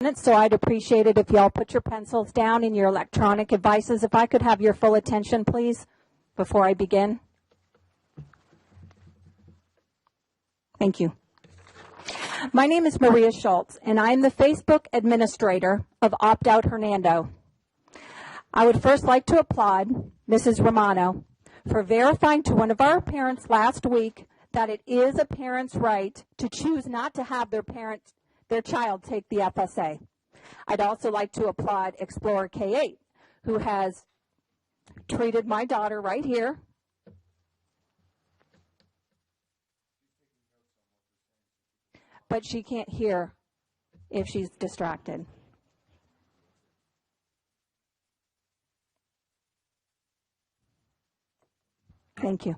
So I'd appreciate it if y'all put your pencils down in your electronic devices. If I could have your full attention, please, before I begin. Thank you. My name is Maria Schultz, and I am the Facebook administrator of Opt Out Hernando. I would first like to applaud Mrs. Romano for verifying to one of our parents last week that it is a parent's right to choose not to have their child take the FSA. I'd also like to applaud Explorer K8, who has treated my daughter right here. But she can't hear if she's distracted. Thank you.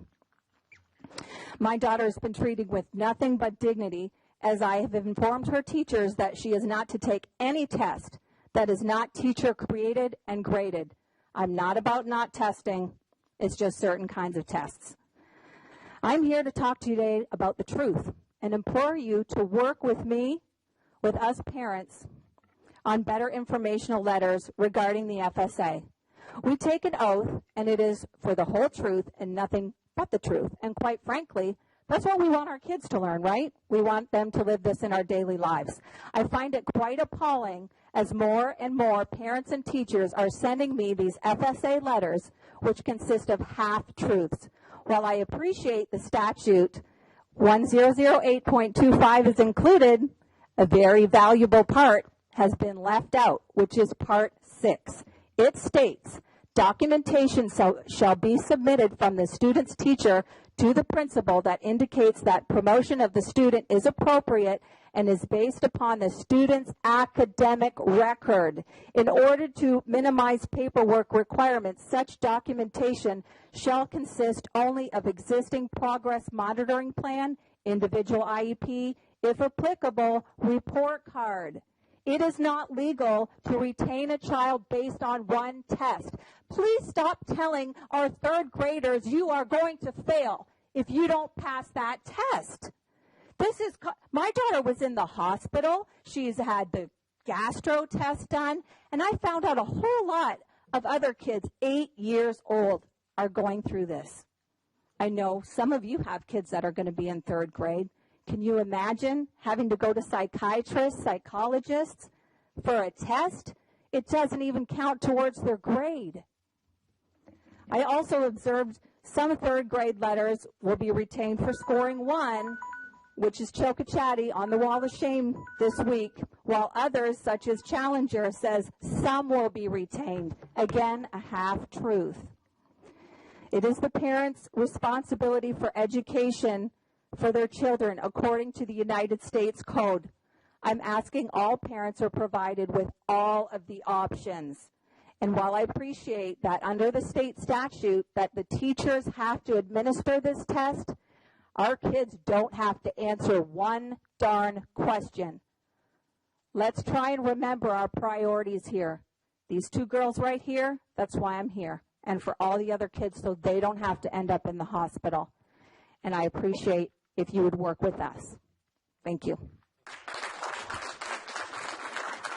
My daughter has been treated with nothing but dignity, as I have informed her teachers that she is not to take any test that is not teacher created and graded. I'm not about not testing. It's just certain kinds of tests. I'm here to talk to you today about the truth and implore you to work with me, with us parents, on better informational letters regarding the FSA. We take an oath, and it is for the whole truth and nothing but the truth. And quite frankly, that's what we want our kids to learn, right? We want them to live this in our daily lives. I find it quite appalling as more and more parents and teachers are sending me these FSA letters, which consist of half-truths. While I appreciate the statute 1008.25 is included, a very valuable part has been left out, which is Part 6. It states, documentation shall be submitted from the student's teacher to the principal that indicates that promotion of the student is appropriate and is based upon the student's academic record. In order to minimize paperwork requirements, such documentation shall consist only of existing progress monitoring plan, individual IEP, if applicable, report card. It is not legal to retain a child based on one test. Please stop telling our third graders you are going to fail if you don't pass that test. My daughter was in the hospital. She's had the gastro test done, and I found out a whole lot of other kids 8 years old are going through this. I know some of you have kids that are going to be in third grade. Can you imagine having to go to psychiatrists, psychologists for a test? It doesn't even count towards their grade. I also observed some third grade letters will be retained for scoring 1, which is Chocachatty on the wall of shame this week, while others, such as Challenger, says some will be retained. Again, a half-truth. It is the parents' responsibility for education for their children according to the United States Code. I'm asking all parents are provided with all of the options. And while I appreciate that under the state statute that the teachers have to administer this test, our kids don't have to answer one darn question. Let's try and remember our priorities here. These 2 girls right here, that's why I'm here. And for all the other kids so they don't have to end up in the hospital. And I appreciate if you would work with us. Thank you.